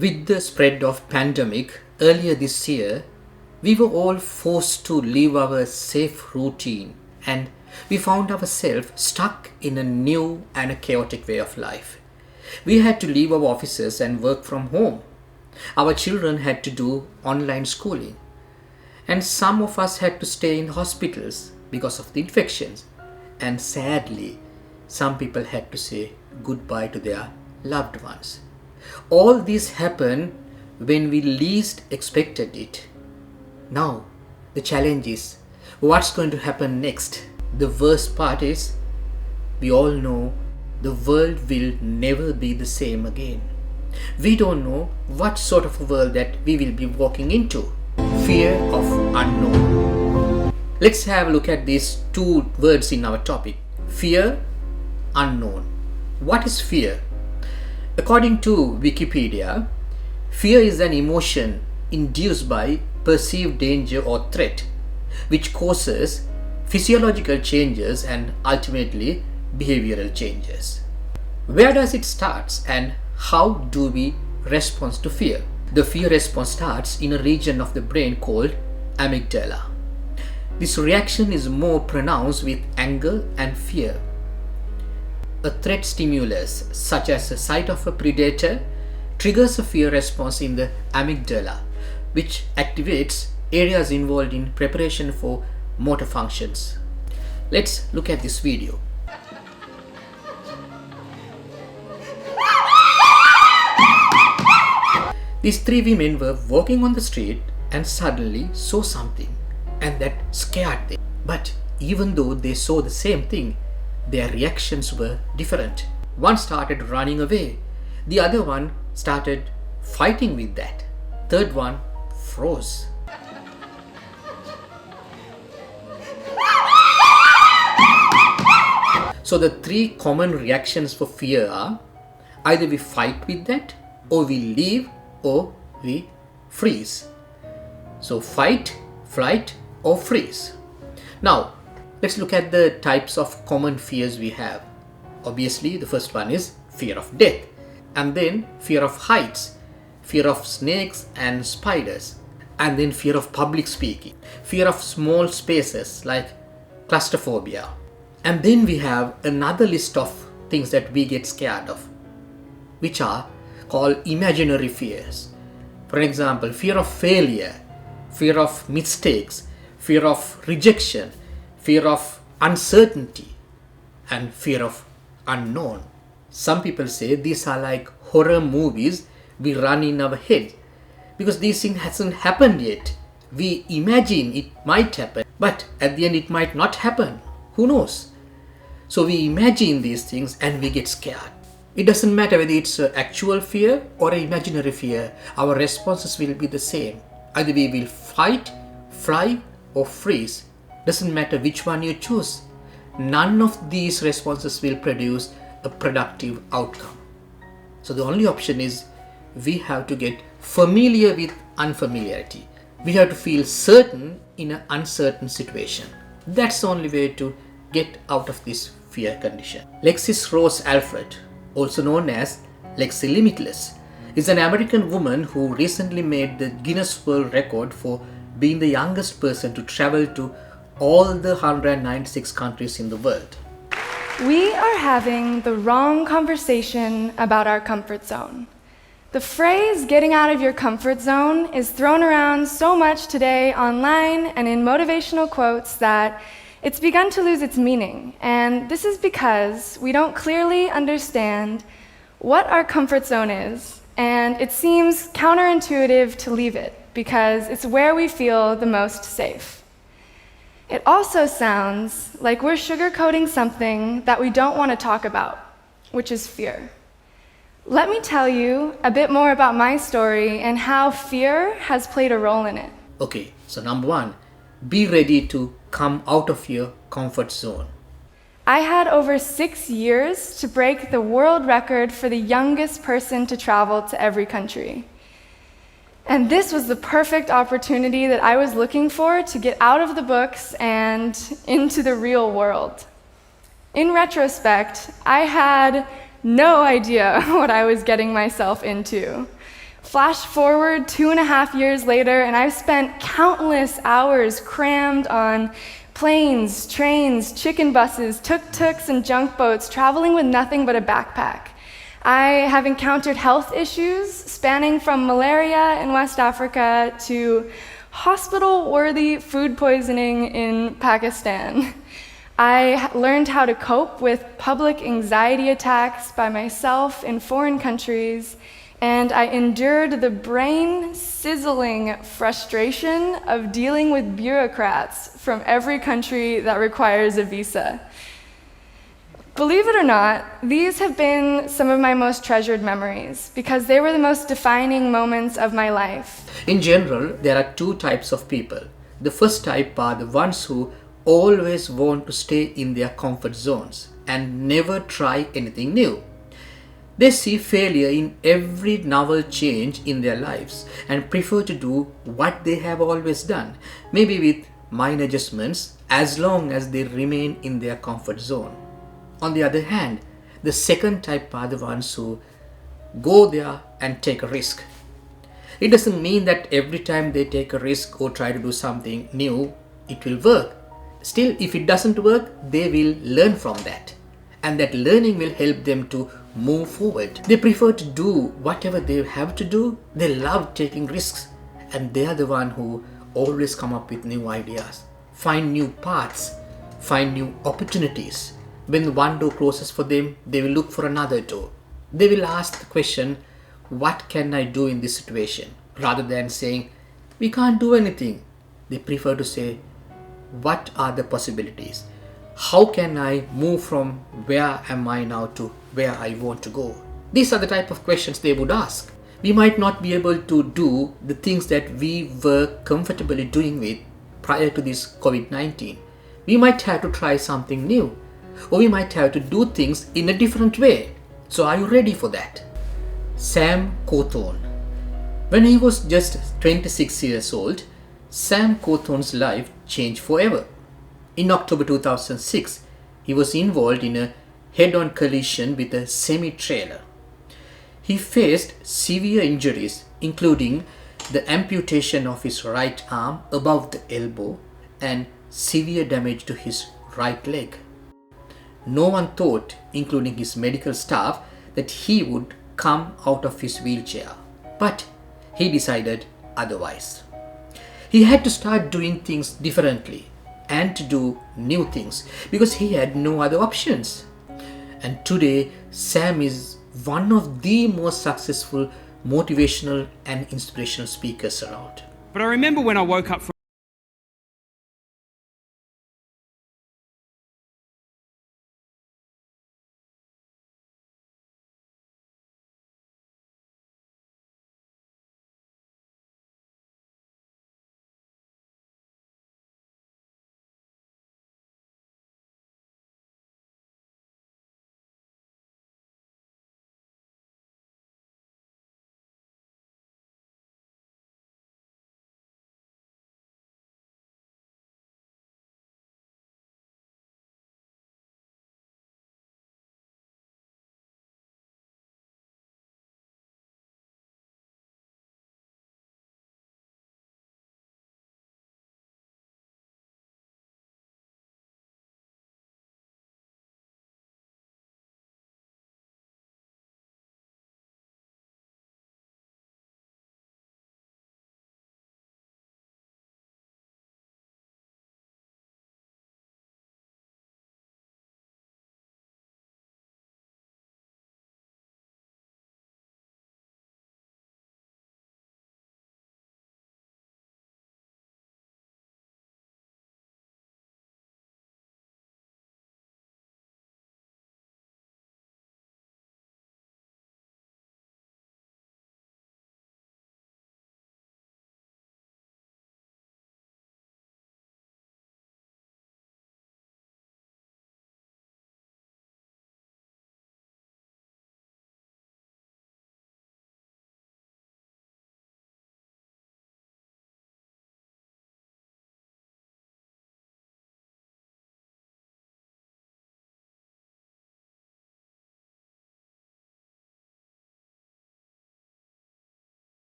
With the spread of pandemic earlier this year, we were all forced to leave our safe routine and we found ourselves stuck in a new and a chaotic way of life. We had to leave our offices and work from home. Our children had to do online schooling. And some of us had to stay in hospitals because of the infections. And sadly, some people had to say goodbye to their loved ones. All this happened when we least expected it. Now, the challenge is what's going to happen next? The worst part is we all know the world will never be the same again. We don't know what sort of a world that we will be walking into. Fear of unknown. Let's have a look at these two words in our topic. Fear, unknown. What is fear? According to Wikipedia, fear is an emotion induced by perceived danger or threat, which causes physiological changes and ultimately behavioral changes. Where does it start and how do we respond to fear? The fear response starts in a region of the brain called amygdala. This reaction is more pronounced with anger and fear. A threat stimulus, such as the sight of a predator, triggers a fear response in the amygdala, which activates areas involved in preparation for motor functions. Let's look at this video. These three women were walking on the street and suddenly saw something, and that scared them. But even though they saw the same thing, their reactions were different. One started running away. The other one started fighting with that. Third one froze. So the three common reactions for fear are either we fight with that, or we leave, or we freeze. So fight, flight, or freeze. Now, let's look at the types of common fears we have. Obviously, the first one is fear of death, and then fear of heights, fear of snakes and spiders, and then fear of public speaking, fear of small spaces like claustrophobia. And then we have another list of things that we get scared of, which are called imaginary fears. For example, fear of failure, fear of mistakes, fear of rejection, fear of uncertainty, and fear of unknown. Some people say these are like horror movies we run in our head because these things hasn't happened yet. We imagine it might happen, but at the end it might not happen. Who knows? So we imagine these things and we get scared. It doesn't matter whether it's an actual fear or an imaginary fear. Our responses will be the same. Either we will fight, fly, or freeze. Doesn't matter which one you choose. None of these responses will produce a productive outcome. So the only option is we have to get familiar with unfamiliarity. We have to feel certain in an uncertain situation. That's the only way to get out of this fear condition. Lexie Rose Alfred, also known as Lexie Limitless, is an American woman who recently made the Guinness World Record for being the youngest person to travel to all the 196 countries in the world. We are having the wrong conversation about our comfort zone. The phrase getting out of your comfort zone is thrown around so much today online and in motivational quotes that it's begun to lose its meaning. And this is because we don't clearly understand what our comfort zone is, and it seems counterintuitive to leave it because it's where we feel the most safe. It also sounds like we're sugarcoating something that we don't want to talk about, which is fear. Let me tell you a bit more about my story and how fear has played a role in it. Okay, so number one, be ready to come out of your comfort zone. I had over 6 years to break the world record for the youngest person to travel to every country. And this was the perfect opportunity that I was looking for to get out of the books and into the real world. In retrospect, I had no idea what I was getting myself into. Flash forward 2.5 years later, and I've spent countless hours crammed on planes, trains, chicken buses, tuk-tuks, and junk boats, traveling with nothing but a backpack. I have encountered health issues spanning from malaria in West Africa to hospital-worthy food poisoning in Pakistan. I learned how to cope with public anxiety attacks by myself in foreign countries, and I endured the brain-sizzling frustration of dealing with bureaucrats from every country that requires a visa. Believe it or not, these have been some of my most treasured memories because they were the most defining moments of my life. In general, there are two types of people. The first type are the ones who always want to stay in their comfort zones and never try anything new. They see failure in every novel change in their lives and prefer to do what they have always done, maybe with minor adjustments, as long as they remain in their comfort zone. On the other hand, the second type are the ones who go there and take a risk. It doesn't mean that every time they take a risk or try to do something new, it will work. Still, if it doesn't work, they will learn from that. And that learning will help them to move forward. They prefer to do whatever they have to do. They love taking risks. And they are the one who always come up with new ideas, find new paths, find new opportunities. When one door closes for them, they will look for another door. They will ask the question, what can I do in this situation? Rather than saying, we can't do anything. They prefer to say, what are the possibilities? How can I move from where am I now to where I want to go? These are the type of questions they would ask. We might not be able to do the things that we were comfortably doing with prior to this COVID-19. We might have to try something new, or we might have to do things in a different way. So are you ready for that? Sam Cawthorn. When he was just 26 years old, Sam Cawthorn's life changed forever. In October 2006, he was involved in a head-on collision with a semi-trailer. He faced severe injuries, including the amputation of his right arm above the elbow and severe damage to his right leg. No one thought, including his medical staff, that he would come out of his wheelchair. But he decided otherwise. He had to start doing things differently and to do new things because he had no other options. And today, Sam is one of the most successful motivational and inspirational speakers around. But I remember when I woke up from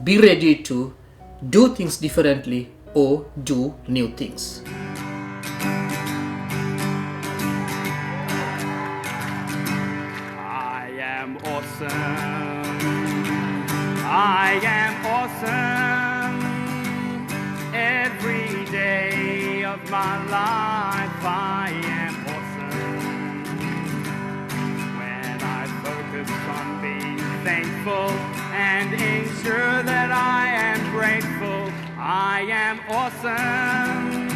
be ready to do things differently or do new things. I am awesome. I am awesome. Every day of my life I am awesome. When I focus on being thankful and ensure that I am grateful, I am awesome.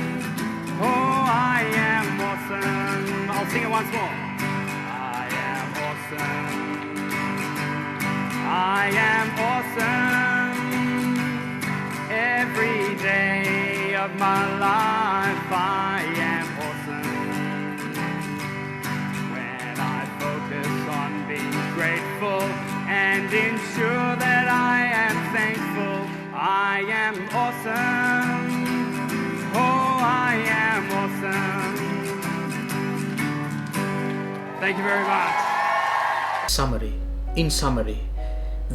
Oh, I am awesome. I'll sing it once more. I am awesome. I am awesome. Every day of my life I am awesome. When I focus on being grateful and ensure that I am thankful, I am awesome. Oh, I am awesome. Thank you very much. In summary,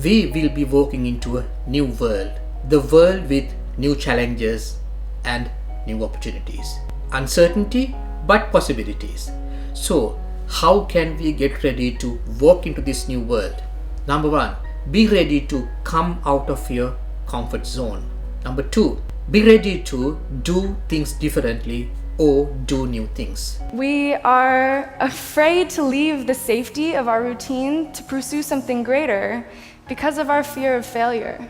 we will be walking into a new world. The world with new challenges and new opportunities. Uncertainty, but possibilities. So, how can we get ready to walk into this new world? Number 1, be ready to come out of your comfort zone. Number 2, be ready to do things differently or do new things. We are afraid to leave the safety of our routine to pursue something greater because of our fear of failure.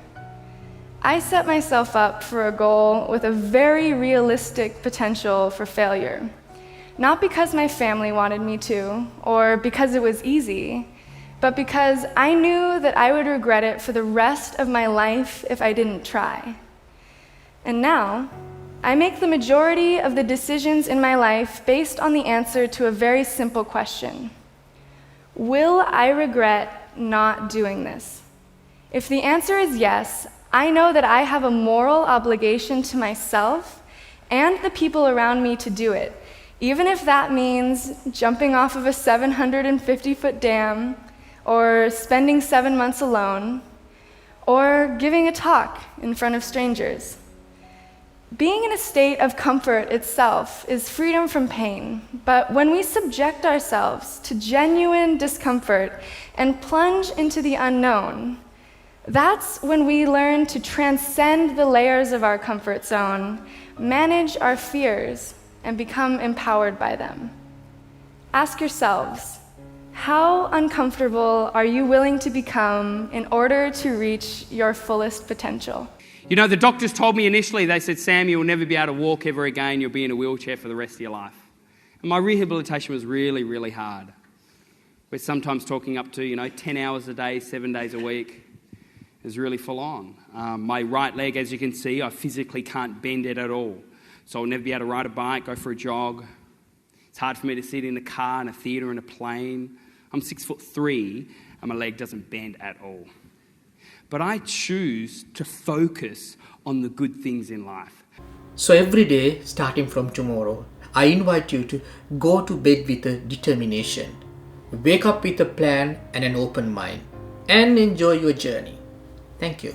I set myself up for a goal with a very realistic potential for failure. Not because my family wanted me to, or because it was easy, but because I knew that I would regret it for the rest of my life if I didn't try. And now, I make the majority of the decisions in my life based on the answer to a very simple question. Will I regret not doing this? If the answer is yes, I know that I have a moral obligation to myself and the people around me to do it, even if that means jumping off of a 750-foot dam, or spending 7 months alone, or giving a talk in front of strangers. Being in a state of comfort itself is freedom from pain, but when we subject ourselves to genuine discomfort and plunge into the unknown, that's when we learn to transcend the layers of our comfort zone, manage our fears, and become empowered by them. Ask yourselves, how uncomfortable are you willing to become in order to reach your fullest potential? You know, the doctors told me initially, they said, Sam, you'll never be able to walk ever again. You'll be in a wheelchair for the rest of your life. And my rehabilitation was really, really hard. We're sometimes talking up to, 10 hours a day, 7 days a week. It was really full on. My right leg, as you can see, I physically can't bend it at all. So I'll never be able to ride a bike, go for a jog. It's hard for me to sit in a car, in a theatre, in a plane. I'm 6'3", and my leg doesn't bend at all. But I choose to focus on the good things in life. So every day, starting from tomorrow, I invite you to go to bed with a determination. Wake up with a plan and an open mind, and enjoy your journey. Thank you.